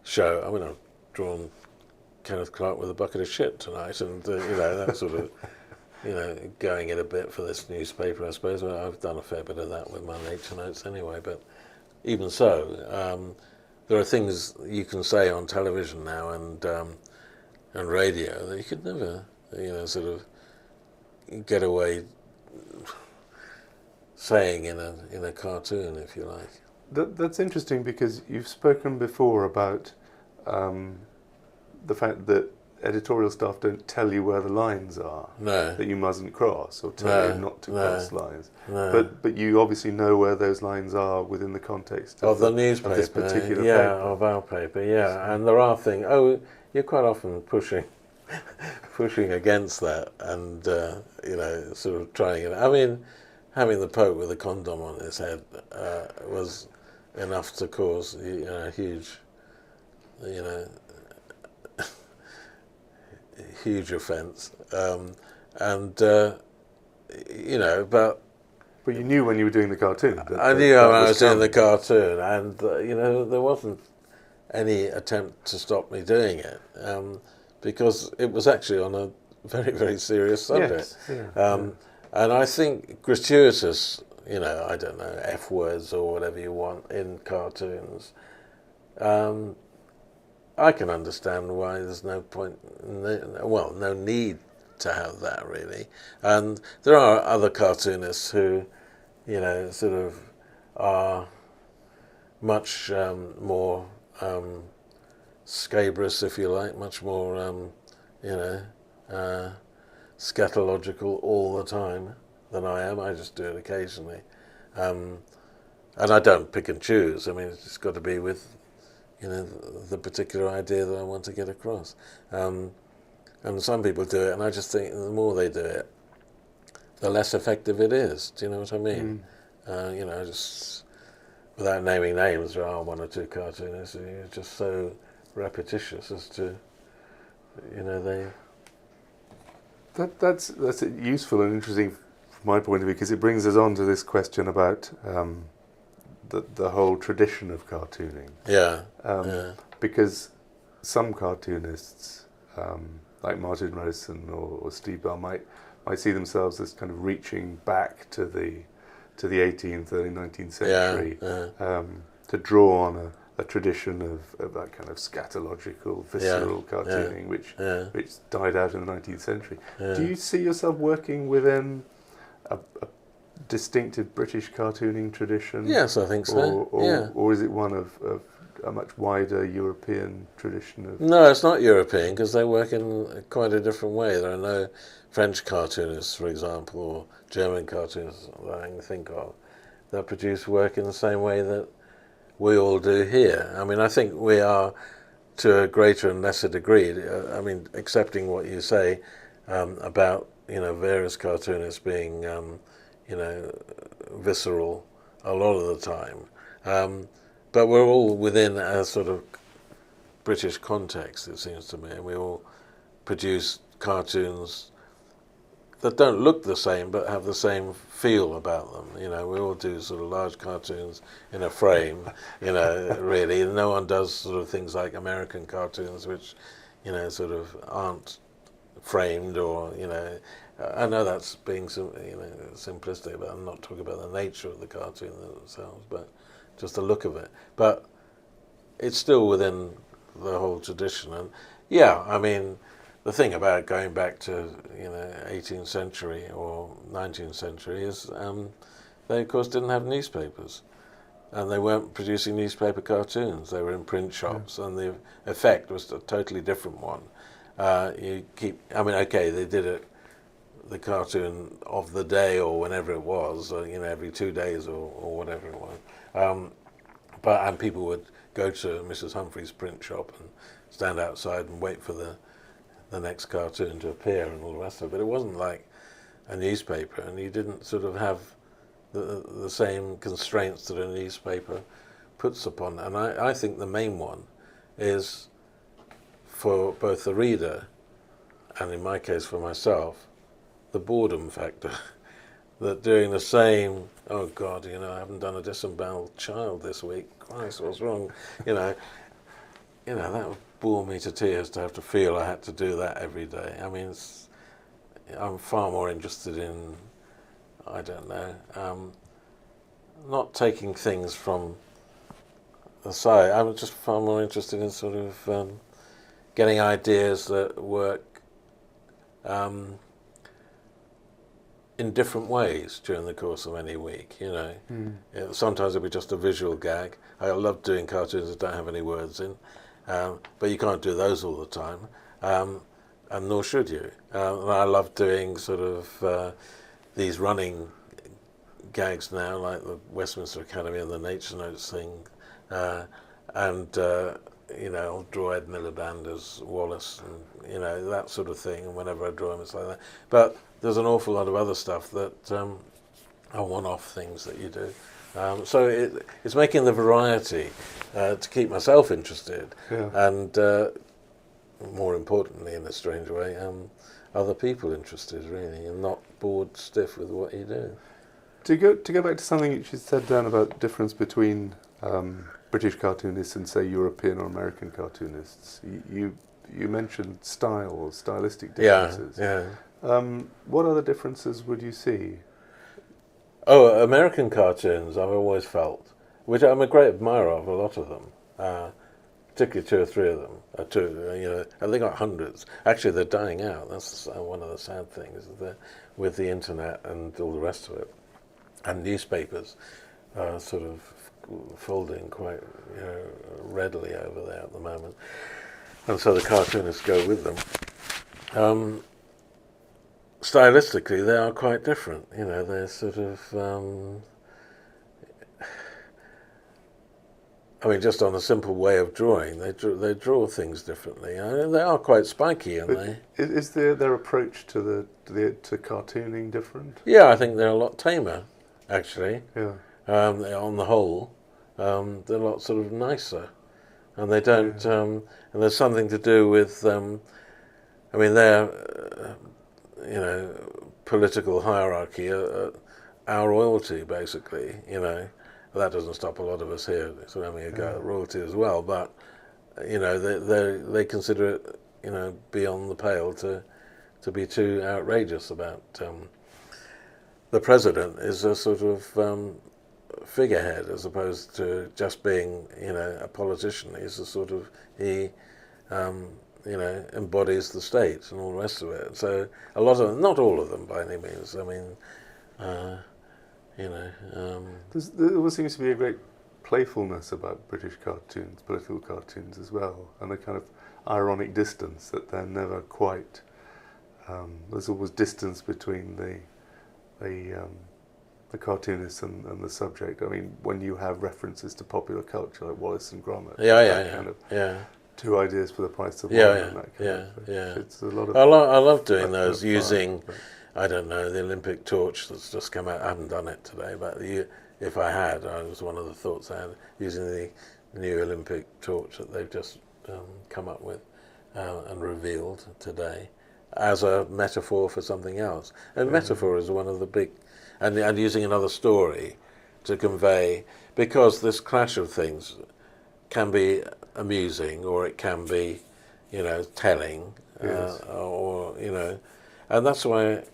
show. I mean, I've drawn Kenneth Clark with a bucket of shit tonight, and that sort of, going in a bit for this newspaper, I suppose. Well, I've done a fair bit of that with my nature notes anyway, but even so, there are things you can say on television now and radio that you could never, sort of get away saying in a cartoon, if you like. That's interesting, because you've spoken before about the fact that editorial staff don't tell you where the lines are, No. that you mustn't cross, or tell you not to cross lines. No. But you obviously know where those lines are within the context of the newspaper, of this particular yeah, paper. of our paper, yeah. And there are things. Oh, you're quite often pushing against that, and sort of trying it. I mean, having the Pope with a condom on his head was enough to cause a huge, huge offence, but. But you knew when you were doing the cartoon. I knew when I was doing the cartoon, and there wasn't any attempt to stop me doing it, because it was actually on a very, very serious subject. Yes, yeah. And I think gratuitous, I don't know, F words or whatever you want in cartoons, I can understand why there's no point, no need to have that, really. And there are other cartoonists who, sort of are much more scabrous, if you like, much more, scatological all the time than I am. I just do it occasionally. And I don't pick and choose. I mean, it's just got to be with, the particular idea that I want to get across. And some people do it, and I just think the more they do it, the less effective it is. Do you know what I mean? Just without naming names, there are one or two cartoonists who are just so repetitious as to, they... That's useful and interesting from my point of view, because it brings us on to this question about the whole tradition of cartooning. Yeah. Because some cartoonists, like Martin Rosen or Steve Bell, might see themselves as kind of reaching back to the 18th, early 19th century, to draw on a tradition of that kind of scatological, visceral cartooning, which died out in the 19th century. Yeah. Do you see yourself working within a distinctive British cartooning tradition? Yes, I think so. Or is it one of a much wider European tradition of... No, it's not European, because they work in quite a different way. There are no French cartoonists, for example, or German cartoonists that I can think of, that produce work in the same way that we all do here. I mean, I think we are, to a greater and lesser degree, accepting what you say about, various cartoonists being, visceral a lot of the time. But we're all within a sort of British context, it seems to me, and we all produce cartoons that don't look the same but have the same feel about them. We all do sort of large cartoons in a frame, really. No one does sort of things like American cartoons, which, sort of aren't framed, or, I know that's being simplistic, but I'm not talking about the nature of the cartoon themselves, but just the look of it. But it's still within the whole tradition. And the thing about going back to 18th century or 19th century is they of course didn't have newspapers, and they weren't producing newspaper cartoons. They were in print shops, and the effect was a totally different one. They did it, the cartoon of the day or whenever it was, every 2 days or whatever it was. And people would go to Mrs. Humphrey's print shop and stand outside and wait for the next cartoon to appear and all the rest of it. But it wasn't like a newspaper, and you didn't sort of have the same constraints that a newspaper puts upon. And I think the main one is, for both the reader and, in my case, for myself, the boredom factor. That doing the same, oh God, I haven't done a disemboweled child this week. Christ, what's wrong? that would bore me to tears to have to feel I had to do that every day. I mean, I'm far more interested in, I don't know, not taking things from the side. I'm just far more interested in sort of getting ideas that work in different ways during the course of any week, Sometimes it'll be just a visual gag. I love doing cartoons that don't have any words in, but you can't do those all the time, and nor should you. And I love doing sort of these running gags now, like the Westminster Academy and the Nature Notes thing, and I'll draw Ed Miliband as Wallace, and that sort of thing. And whenever I draw him, it's like that. But there's an awful lot of other stuff that are one-off things that you do. So it's making the variety to keep myself interested, and more importantly, in a strange way, other people interested, really, and not bored stiff with what you do. To go back to something you said, Dan, about the difference between British cartoonists and, say, European or American cartoonists, you mentioned style or stylistic differences. What other differences would you see? Oh, American cartoons, I've always felt, which I'm a great admirer of a lot of them, particularly 2 or 3 of them. And they got hundreds. Actually, they're dying out. That's one of the sad things, with the internet and all the rest of it, and newspapers sort of folding quite readily over there at the moment, and so the cartoonists go with them. Stylistically, they are quite different. They're sort of. Just on a simple way of drawing, they draw things differently. They are quite spiky, aren't they? Is their approach to to cartooning different? Yeah, I think they're a lot tamer, actually. Yeah. On the whole, they're a lot sort of nicer, and they don't. And there's something to do with. Their political hierarchy, our royalty, basically. That doesn't stop a lot of us here sort of having a go at royalty as well. But they consider it beyond the pale to be too outrageous about. The president is a sort of figurehead as opposed to just being a politician. He's a sort of embodies the state and all the rest of it. So a lot of them, not all of them by any means. There always seems to be a great playfulness about British cartoons, political cartoons as well, and a kind of ironic distance that they're never quite. There's always distance between the cartoonist and the subject. When you have references to popular culture like Wallace and Gromit, 2 ideas for the price of one. It's a lot of. I love doing those using. I don't know, the Olympic torch that's just come out. I haven't done it today, but if I had, it was one of the thoughts I had, using the new Olympic torch that they've just come up with and revealed today as a metaphor for something else. And metaphor is one of the big, and using another story to convey, because this clash of things can be amusing or it can be, telling, and that's why.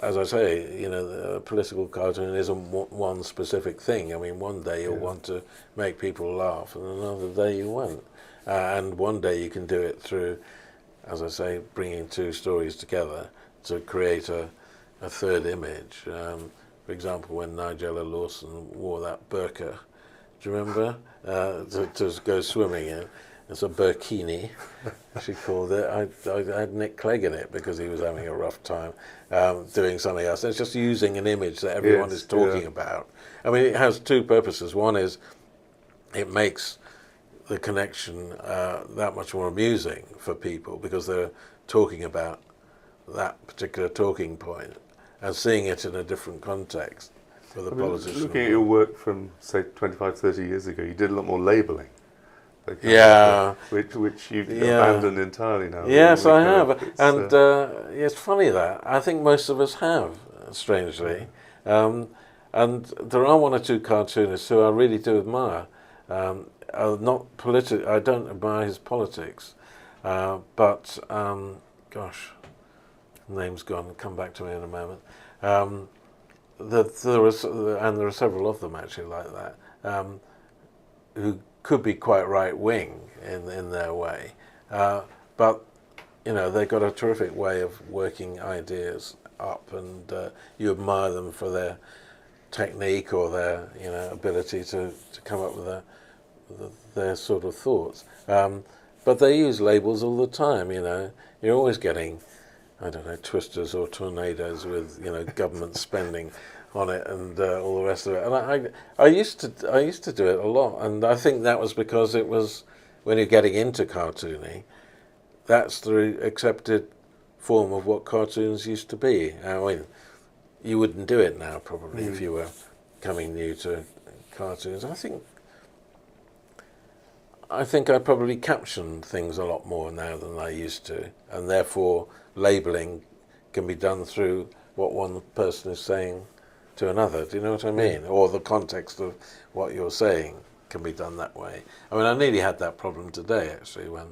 As I say, the political cartoon isn't one specific thing. One day you'll want to make people laugh, and another day you won't. And one day you can do it through, as I say, bringing 2 stories together to create a third image. For example, when Nigella Lawson wore that burqa, do you remember? To go swimming in. It's a burkini, she called it. I had Nick Clegg in it because he was having a rough time doing something else. It's just using an image that everyone is talking about. It has 2 purposes. One is it makes the connection that much more amusing for people because they're talking about that particular talking point and seeing it in a different context with a politician. Looking at your work from, say, 25, 30 years ago, you did a lot more labelling. Which you've abandoned entirely now. Yes, I have. It's funny that. I think most of us have, strangely. And there are 1 or 2 cartoonists who I really do admire. not politi- I don't admire his politics, but gosh, name's gone. Come back to me in a moment. There are several of them actually like that, who could be quite right wing in their way, but they've got a terrific way of working ideas up, and you admire them for their technique or their ability to come up with their sort of thoughts. But they use labels all the time. You're always getting, I don't know, twisters or tornadoes with government spending on it and all the rest of it. And I used to do it a lot, and I think that was because it was, when you're getting into cartooning, that's the accepted form of what cartoons used to be. I mean, you wouldn't do it now probably if you were coming new to cartoons. I think I probably caption things a lot more now than I used to, and therefore labelling can be done through what one person is saying to another. Do you know what I mean? Or the context of what you're saying can be done that way. I mean, I nearly had that problem today actually when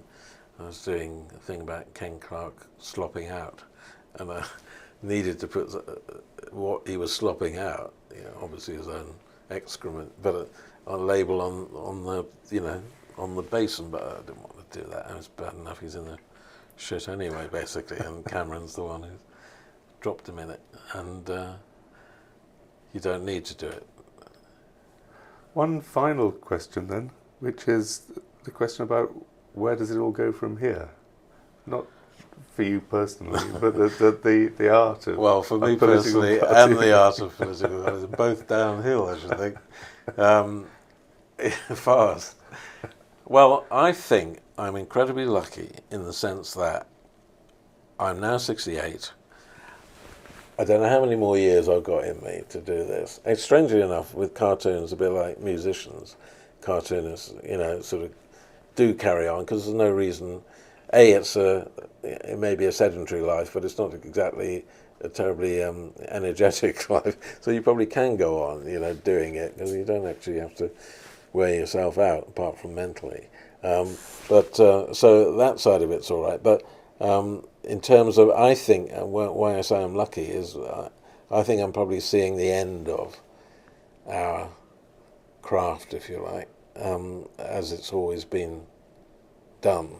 I was doing a thing about Ken Clark slopping out, and I needed to put what he was slopping out, obviously his own excrement, but a label on the basin. But I didn't want to do that. It was bad enough he's in the shit anyway, basically, and Cameron's the one who dropped him in it, and you don't need to do it. One final question then, which is the question about where does it all go from here? Not for you personally, but the art of, well, for me personally and the art of political are both downhill, I should think. Fast. Well, I think I'm incredibly lucky in the sense that I'm now 68. I don't know how many more years I've got in me to do this. And strangely enough, with cartoons, a bit like musicians, cartoonists, sort of do carry on because there's no reason. It may be a sedentary life, but it's not exactly a terribly energetic life. So you probably can go on, doing it because you don't actually have to wear yourself out apart from mentally. So that side of it's all right. But in terms of, I think, why I say I'm lucky is I think I'm probably seeing the end of our craft, if you like, as it's always been done.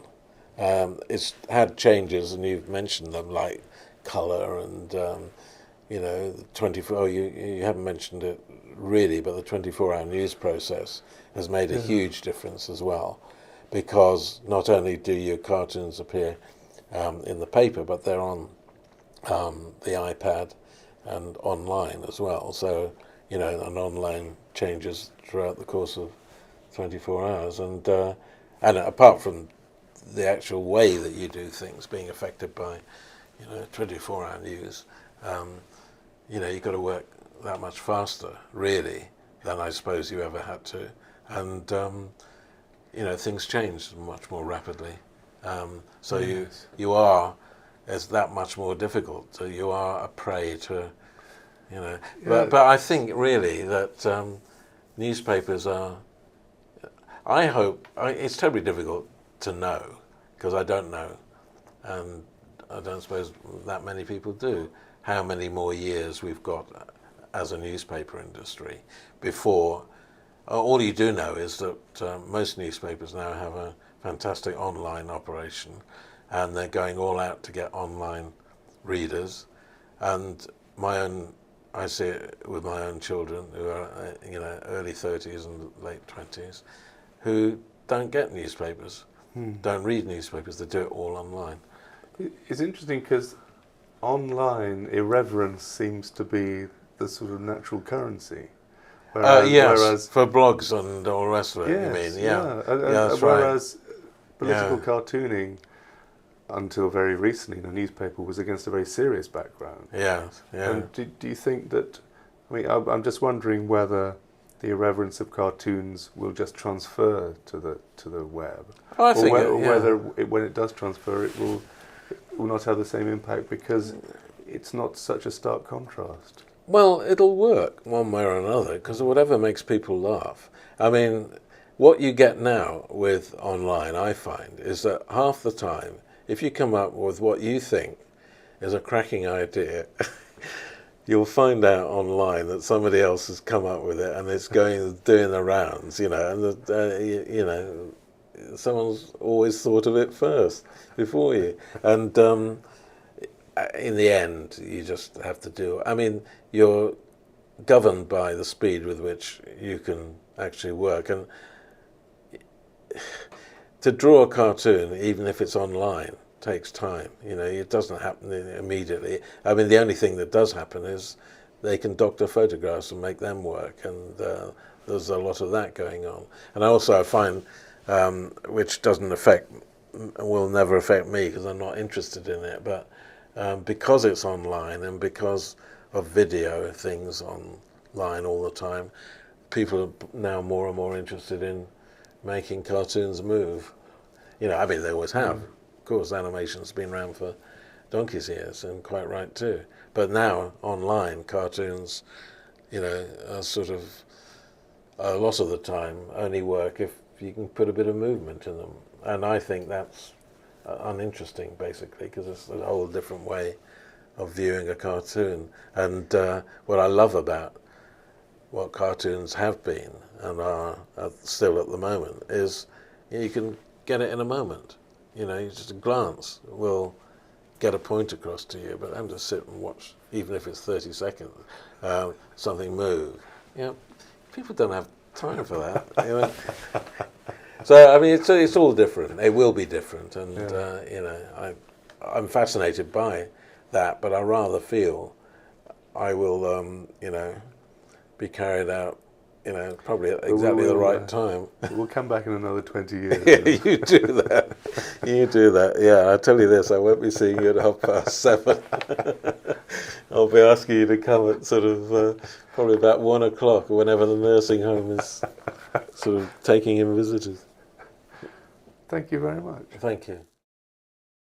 It's had changes, and you've mentioned them, like colour and 24. You haven't mentioned it really, but the 24-hour news process has made a huge difference as well, because not only do your cartoons appear in the paper, but they're on the iPad and online as well. So and online changes throughout the course of 24 hours, and apart from the actual way that you do things being affected by 24-hour news, you've got to work that much faster really than I suppose you ever had to, and things change much more rapidly, so you are, it's that much more difficult, so you are a prey to but I think really that newspapers are, I hope, it's terribly difficult to know, because I don't know, and I don't suppose that many people do, how many more years we've got as a newspaper industry before. All you do know is that most newspapers now have a fantastic online operation, and they're going all out to get online readers. And I see it with my own children who are early 30s and late 20s, who don't get newspapers, don't read newspapers, they do it all online. It's interesting because online irreverence seems to be the sort of natural currency. Whereas for blogs and all the rest of it, yes, you mean? That's whereas political cartooning, until very recently, the newspaper was against a very serious background. And do you think that, I'm just wondering whether the irreverence of cartoons will just transfer to the web, whether when it does transfer, it will not have the same impact because it's not such a stark contrast. Well, it'll work one way or another, because whatever makes people laugh. I mean, what you get now with online, I find, is that half the time, if you come up with what you think is a cracking idea, you'll find out online that somebody else has come up with it and it's doing the rounds, you know, and you know, someone's always thought of it first before you. And in the end, you just have to do. I mean, you're governed by the speed with which you can actually work, and to draw a cartoon, even if it's online, takes time. You know, it doesn't happen immediately. I mean, the only thing that does happen is they can doctor photographs and make them work, and there's a lot of that going on. And also I find, which will never affect me because I'm not interested in it, but because it's online and because of video things online all the time, people are now more and more interested in making cartoons move. You know, I mean, they always have. Of course, animation's been around for donkey's years, and quite right too. But now, online, cartoons, you know, are sort of, a lot of the time, only work if you can put a bit of movement in them. And I think that's uninteresting, basically, because it's a whole different way of viewing a cartoon. And what I love about what cartoons have been and are still at the moment is you can get it in a moment. You know, just a glance will get a point across to you, but I'm to sit and watch, even if it's 30 seconds, something move. You know, people don't have time for that. You know? So, I mean, it's all different. It will be different, and you know, I'm fascinated by that, but I rather feel I will, you know, be carried out, you know, probably at exactly the right time. We'll come back in another 20 years. Yeah, you do that. You do that. Yeah, I'll tell you this, I won't be seeing you at 7:30. I'll be asking you to come at sort of probably about 1 o'clock or whenever the nursing home is sort of taking in visitors. Thank you very much. Thank you.